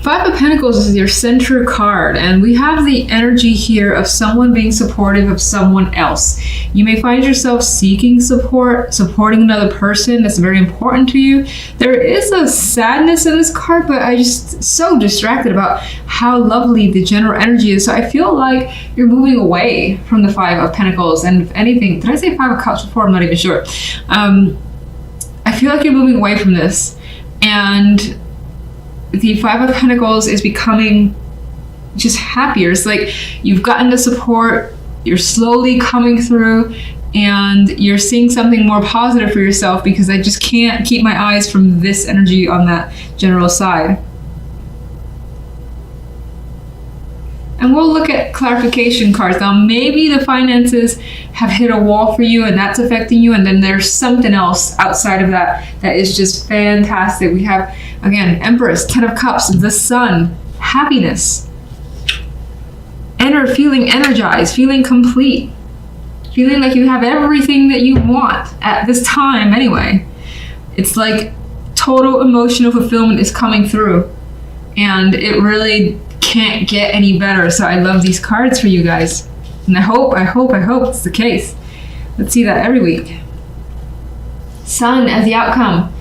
Five of Pentacles is your center card, and we have the energy here of someone being supportive of someone else. You may find yourself seeking support, supporting another person that's very important to you. There is a sadness in this card, but I just so distracted about how lovely the general energy is. So I feel like you're moving away from the Five of Pentacles, and if anything, did I say Five of Cups before? I'm not even sure. I feel like you're moving away from this, and the Five of Pentacles is becoming just happier. It's like you've gotten the support, you're slowly coming through, and you're seeing something more positive for yourself, because I just can't keep my eyes from this energy on that general side. And we'll look at clarification cards. Now, maybe the finances have hit a wall for you and that's affecting you, and then there's something else outside of that that is just fantastic. We have, again, Empress, Ten of Cups, the Sun, happiness, feeling energized, feeling complete, feeling like you have everything that you want at this time anyway. It's like total emotional fulfillment is coming through, and it really can't get any better. So I love these cards for you guys, and I hope it's the case. Let's see that every week. Sun as the outcome,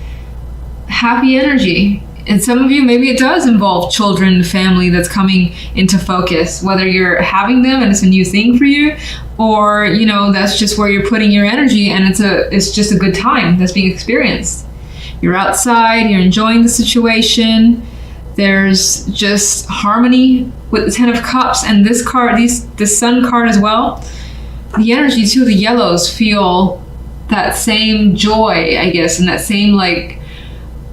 happy energy. And some of you, maybe it does involve children, family that's coming into focus, whether you're having them and it's a new thing for you, or you know, that's just where you're putting your energy and it's just a good time that's being experienced. You're outside, you're enjoying the situation. There's just harmony with the Ten of Cups, and this card, the Sun card as well. The energy too, the yellows feel that same joy, I guess, and that same like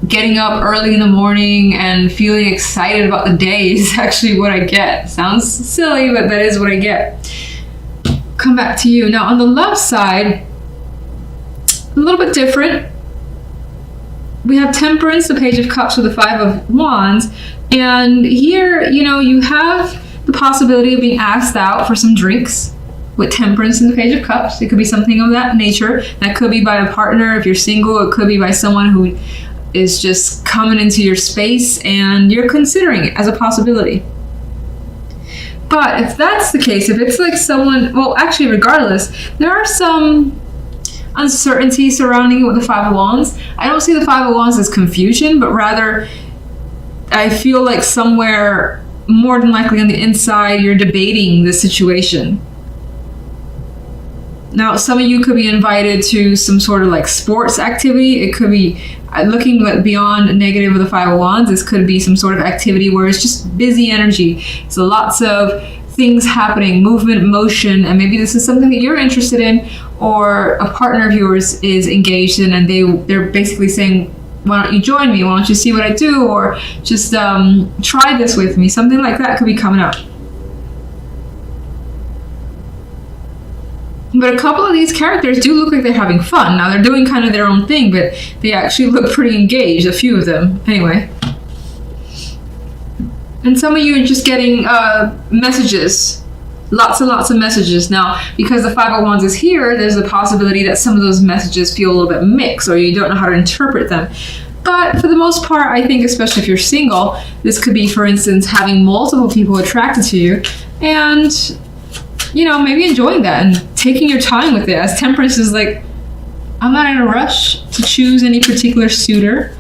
getting up early in the morning and feeling excited about the day is actually what I get. Sounds silly, but that is what I get. Come back to you. Now on the left side, a little bit different. We have Temperance, the Page of Cups with the Five of Wands, and here, you know, you have the possibility of being asked out for some drinks with Temperance and the Page of Cups. It could be something of that nature. That could be by a partner if you're single. It could be by someone who is just coming into your space and you're considering it as a possibility. But if that's the case, if it's like someone, well, actually, regardless, there are some uncertainty surrounding it with the Five of Wands. I don't see the Five of Wands as confusion, but rather I feel like somewhere more than likely on the inside you're debating the situation. Now, some of you could be invited to some sort of like sports activity. It could be looking beyond negative of the Five of Wands. This could be some sort of activity where it's just busy energy. So lots of things happening, movement, motion, and maybe this is something that you're interested in, or a partner of yours is engaged in, and they're basically saying, why don't you join me? Why don't you see what I do? Or just try this with me. Something like that could be coming up. But a couple of these characters do look like they're having fun. Now they're doing kind of their own thing, but they actually look pretty engaged, a few of them. Anyway. And some of you are just getting messages. Lots and lots of messages. Now, because the Five of Wands is here, there's a possibility that some of those messages feel a little bit mixed, or you don't know how to interpret them. But for the most part, I think, especially if you're single, this could be, for instance, having multiple people attracted to you, and you know, maybe enjoying that and taking your time with it. As Temperance is like, I'm not in a rush to choose any particular suitor.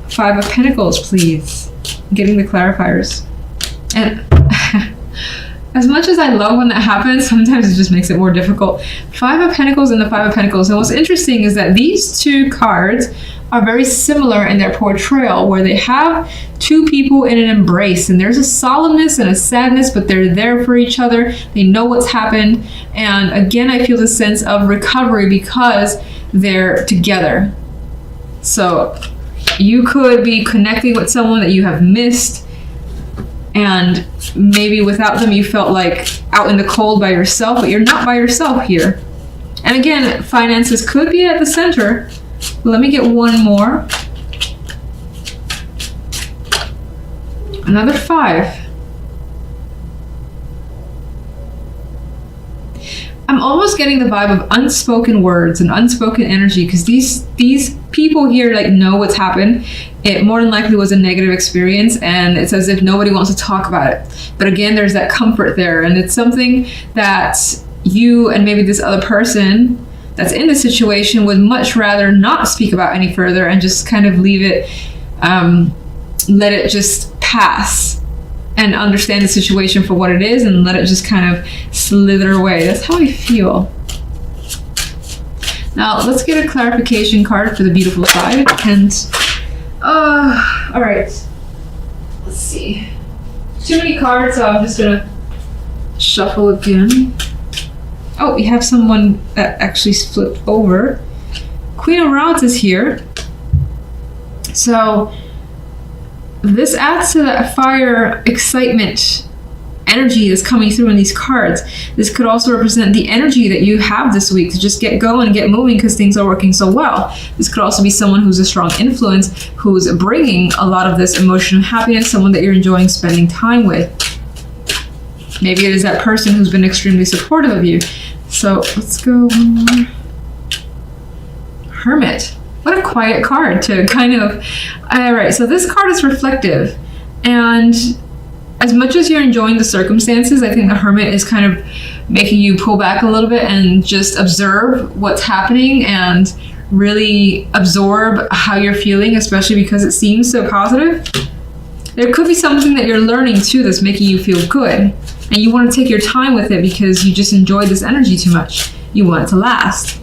Five of Pentacles, please. Getting the clarifiers. And as much as I love when that happens, sometimes it just makes it more difficult. Five of Pentacles and the Five of Pentacles. And what's interesting is that these two cards are very similar in their portrayal, where they have two people in an embrace, and there's a solemnness and a sadness, but they're there for each other. They know what's happened. And again, I feel the sense of recovery because they're together. So you could be connecting with someone that you have missed, and maybe without them you felt like out in the cold by yourself, but you're not by yourself here. And again, finances could be at the center. Let me get one more. Another five. I'm almost getting the vibe of unspoken words and unspoken energy, because these people here like know what's happened. It more than likely was a negative experience, and it's as if nobody wants to talk about it. But again, there's that comfort there, and it's something that you and maybe this other person that's in the situation would much rather not speak about any further and just kind of leave it, let it just pass and understand the situation for what it is and let it just kind of slither away. That's how I feel. Now let's get a clarification card for the beautiful side. And all right, let's see. Too many cards, so I'm just gonna shuffle again. Oh, we have someone that actually flipped over. Queen of Rods is here. So this adds to that fire, excitement, energy that's coming through in these cards. This could also represent the energy that you have this week to just get going and get moving because things are working so well. This could also be someone who's a strong influence, who's bringing a lot of this emotional happiness, someone that you're enjoying spending time with. Maybe it is that person who's been extremely supportive of you. So let's go one more. Hermit. What a quiet card to kind of... All right, so this card is reflective. And as much as you're enjoying the circumstances, I think the Hermit is kind of making you pull back a little bit and just observe what's happening and really absorb how you're feeling, especially because it seems so positive. There could be something that you're learning too that's making you feel good. And you want to take your time with it because you just enjoyed this energy too much. You want it to last.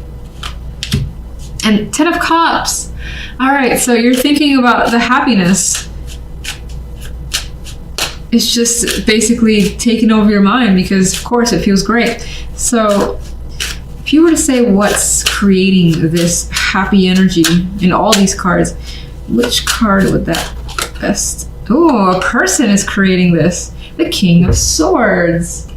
And 10 of Cups. All right, so you're thinking about the happiness. It's just basically taking over your mind because, of course, it feels great. So if you were to say what's creating this happy energy in all these cards, which card would that best? Oh, a person is creating this. The King of Swords.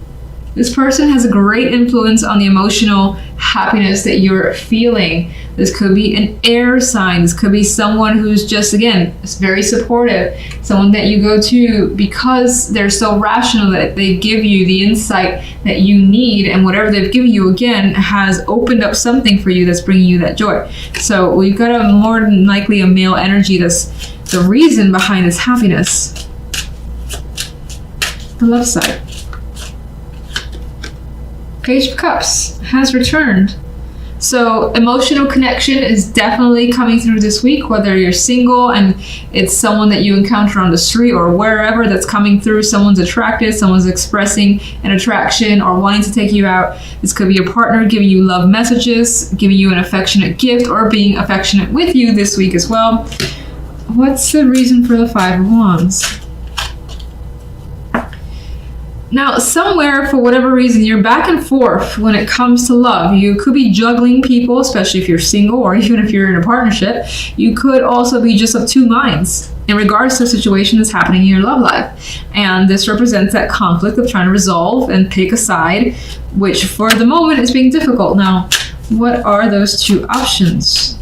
This person has a great influence on the emotional happiness that you're feeling. This could be an air sign. This could be someone who's just, again, very supportive. Someone that you go to because they're so rational that they give you the insight that you need, and whatever they've given you, again, has opened up something for you that's bringing you that joy. So we've got a more than likely a male energy that's the reason behind this happiness. The left side. Page of Cups has returned. So emotional connection is definitely coming through this week, whether you're single and it's someone that you encounter on the street or wherever that's coming through. Someone's attracted, someone's expressing an attraction or wanting to take you out. This could be a partner giving you love messages, giving you an affectionate gift, or being affectionate with you this week as well. What's the reason for the Five of Wands? Now, somewhere, for whatever reason, you're back and forth when it comes to love. You could be juggling people, especially if you're single or even if you're in a partnership. You could also be just of two minds in regards to the situation that's happening in your love life. And this represents that conflict of trying to resolve and pick a side, which for the moment is being difficult. Now, what are those two options?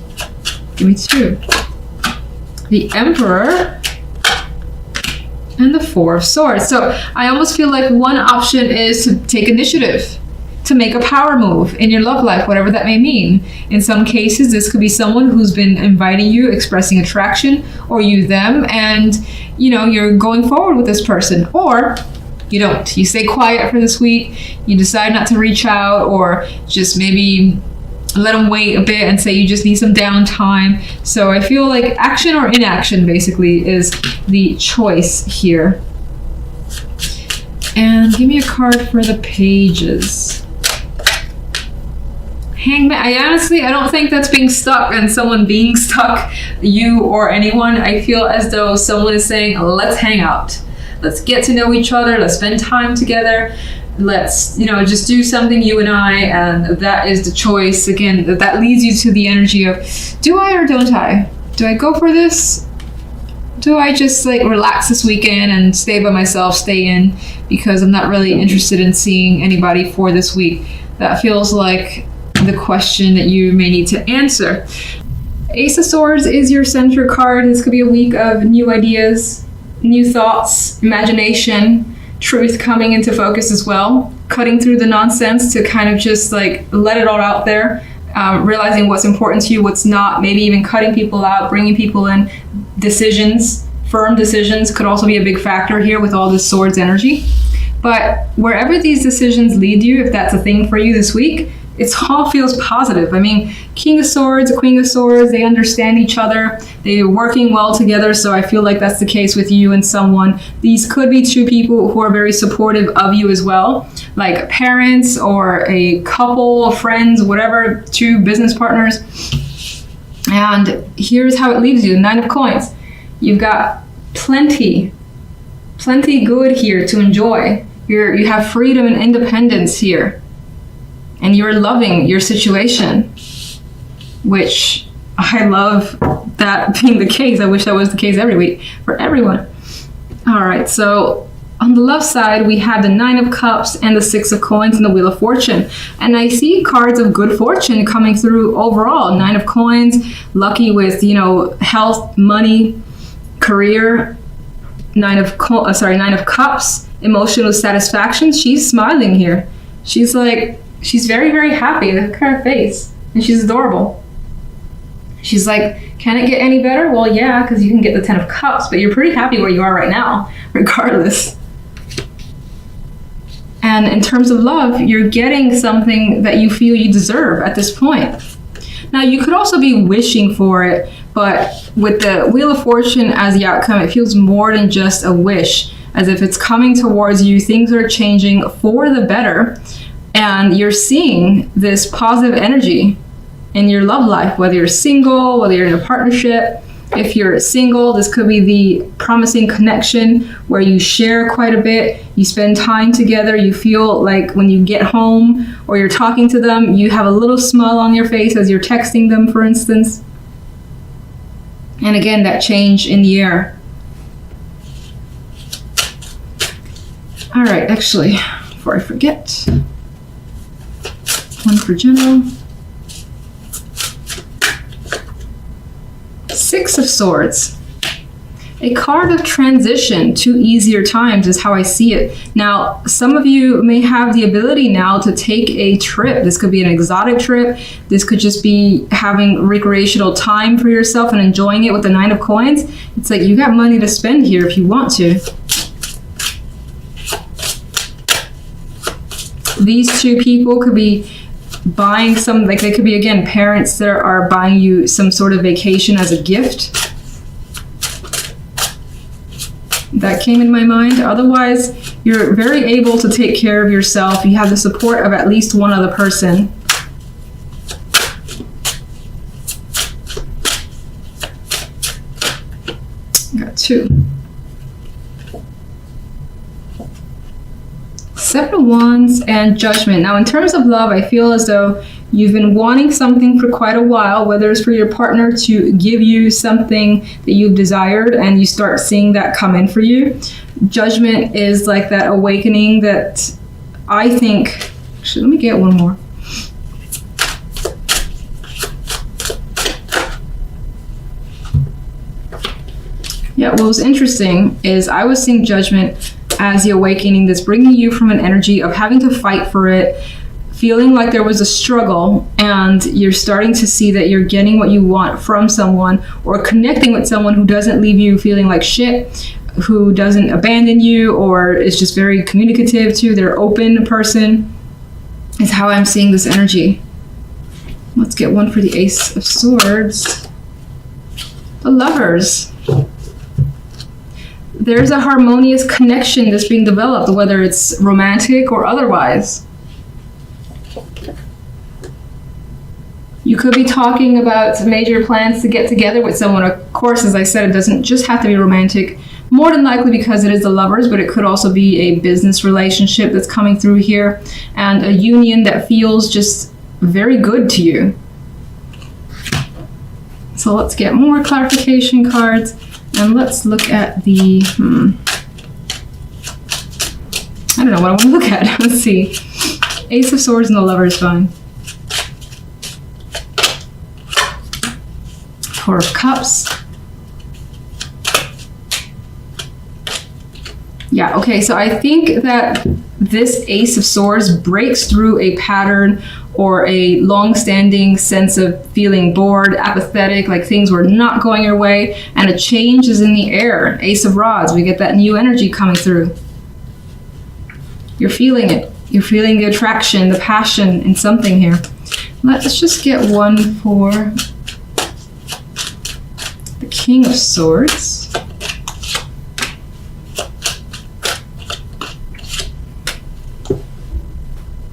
Give me two. The Emperor and the Four of Swords. So I almost feel like one option is to take initiative, to make a power move in your love life, whatever that may mean. In some cases, this could be someone who's been inviting you, expressing attraction, or you them, and you're going forward with this person. Or you don't. You stay quiet for this week. You decide not to reach out, or just maybe let them wait a bit and say you just need some downtime. So I feel like action or inaction basically is the choice here. And give me a card for the Pages. Hangman. I don't think that's being stuck and someone being stuck, you or anyone. I feel as though someone is saying, let's hang out. Let's get to know each other. Let's spend time together. Let's, just do something, you and I, and that is the choice. Again, that leads you to the energy of, do I or don't I? Do I go for this? Do I just relax this weekend and stay by myself, stay in, because I'm not really interested in seeing anybody for this week? That feels like the question that you may need to answer. Ace of Swords is your center card. This could be a week of new ideas, new thoughts, imagination, truth coming into focus as well. cutting through the nonsense to kind of just like let it all out there, realizing what's important to you, what's not, maybe even cutting people out, bringing people in. Decisions, firm decisions could also be a big factor here with all this swords energy. But wherever these decisions lead you, if that's a thing for you this week, it all feels positive. I mean, King of Swords, Queen of Swords, they understand each other. They're working well together. So I feel like that's the case with you and someone. These could be two people who are very supportive of you as well, like parents or a couple, friends, whatever, two business partners. And here's how it leaves you. 9 of Coins. You've got plenty good here to enjoy. You have freedom and independence here. And you're loving your situation, which I love that being the case. I wish that was the case every week for everyone. All right, so on the left side, we have the 9 of Cups and the 6 of Coins and the Wheel of Fortune. And I see cards of good fortune coming through overall. 9 of Coins, lucky with, health, money, career. 9 of Cups, emotional satisfaction. She's smiling here. She's very, very happy. Look at her face. And she's adorable. She's like, can it get any better? Well, yeah, because you can get the 10 of Cups, but you're pretty happy where you are right now, regardless. And in terms of love, you're getting something that you feel you deserve at this point. Now, you could also be wishing for it, but with the Wheel of Fortune as the outcome, it feels more than just a wish, as if it's coming towards you. Things are changing for the better. And you're seeing this positive energy in your love life, whether you're single, whether you're in a partnership. If you're single, this could be the promising connection where you share quite a bit, you spend time together, you feel like when you get home or you're talking to them, you have a little smile on your face as you're texting them, for instance. And again, that change in the air. All right, actually, before I forget, one for general. 6 of Swords. A card of transition to easier times is how I see it. Now, some of you may have the ability now to take a trip. This could be an exotic trip. This could just be having recreational time for yourself and enjoying it with the 9 of Coins. It's like you got money to spend here if you want to. These two people could be buying some, like they could be, again, parents that are buying you some sort of vacation as a gift. That came in my mind. Otherwise, you're very able to take care of yourself. You have the support of at least one other person. Got 2. 7 of Wands and Judgment. Now, in terms of love, I feel as though you've been wanting something for quite a while, whether it's for your partner to give you something that you've desired and you start seeing that come in for you. Judgment is like that awakening that I think, actually, let me get one more. Yeah, what was interesting is I was seeing Judgment as the awakening that's bringing you from an energy of having to fight for it, feeling like there was a struggle, and you're starting to see that you're getting what you want from someone or connecting with someone who doesn't leave you feeling like shit, who doesn't abandon you or is just very communicative to you. They're open person is how I'm seeing this energy. Let's get one for the Ace of Swords. The Lovers. There's a harmonious connection that's being developed, whether it's romantic or otherwise. You could be talking about major plans to get together with someone. Of course, as I said, it doesn't just have to be romantic, more than likely because it is the Lovers, but it could also be a business relationship that's coming through here and a union that feels just very good to you. So let's get more clarification cards. And let's look at the, I don't know what I want to look at. Let's see. Ace of Swords and the Lovers, fine. 4 of Cups. Yeah, okay, so I think that this Ace of Swords breaks through a pattern or a long-standing sense of feeling bored, apathetic, like things were not going your way, and a change is in the air. Ace of Rods, we get that new energy coming through. You're feeling it. You're feeling the attraction, the passion in something here. Let's just get one for the King of Swords.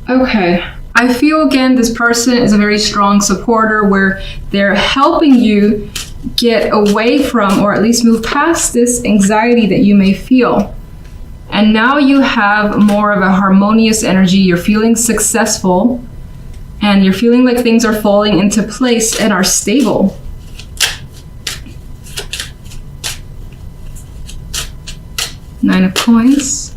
Okay, I feel again this person is a very strong supporter where they're helping you get away from, or at least move past, this anxiety that you may feel. And now you have more of a harmonious energy. You're feeling successful and you're feeling like things are falling into place and are stable. Nine of Coins.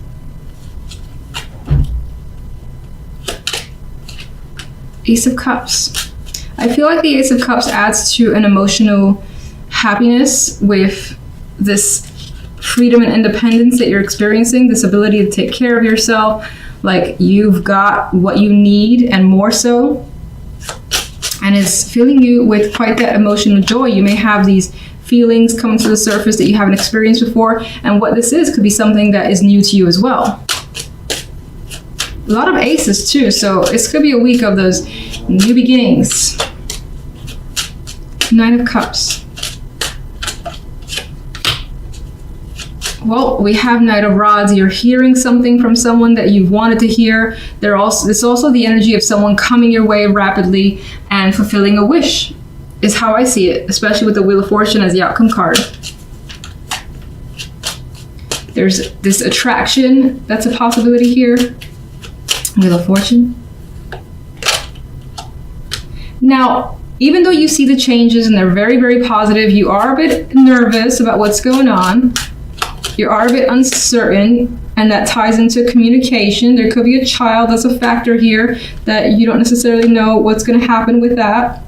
Ace of Cups. I feel like the Ace of Cups adds to an emotional happiness with this freedom and independence that you're experiencing, this ability to take care of yourself, like you've got what you need and more so, and it's filling you with quite that emotional joy. You may have these feelings coming to the surface that you haven't experienced before, and what this is could be something that is new to you as well. A lot of aces too, so this could be a week of those new beginnings. Nine of Cups. Well, we have Knight of Rods. You're hearing something from someone that you've wanted to hear. It's also the energy of someone coming your way rapidly and fulfilling a wish, is how I see it, especially with the Wheel of Fortune as the outcome card. There's this attraction that's a possibility here. Wheel of Fortune. Now, even though you see the changes and they're very, very positive, you are a bit nervous about what's going on. You are a bit uncertain, and that ties into communication. There could be a child that's a factor here that you don't necessarily know what's going to happen with that.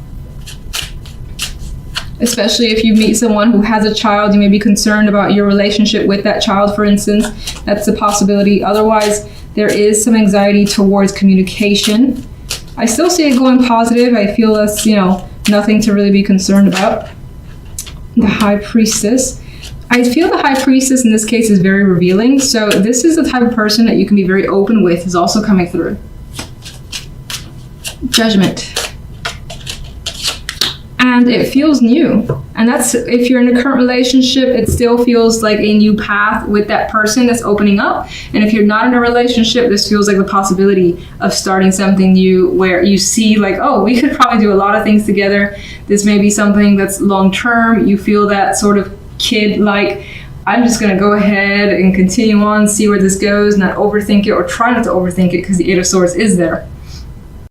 Especially if you meet someone who has a child, you may be concerned about your relationship with that child, for instance. That's a possibility. Otherwise, there is some anxiety towards communication. I still see it going positive. I feel that's, nothing to really be concerned about. The High Priestess. I feel the High Priestess in this case is very revealing. So this is the type of person that you can be very open with, is also coming through. Judgment. And it feels new. And that's, if you're in a current relationship, it still feels like a new path with that person that's opening up. And if you're not in a relationship, this feels like the possibility of starting something new where you see like, oh, we could probably do a lot of things together. This may be something that's long term. You feel that sort of kid like, I'm just going to go ahead and continue on, see where this goes, not overthink it, or try not to overthink it, because the Eight of Swords is there.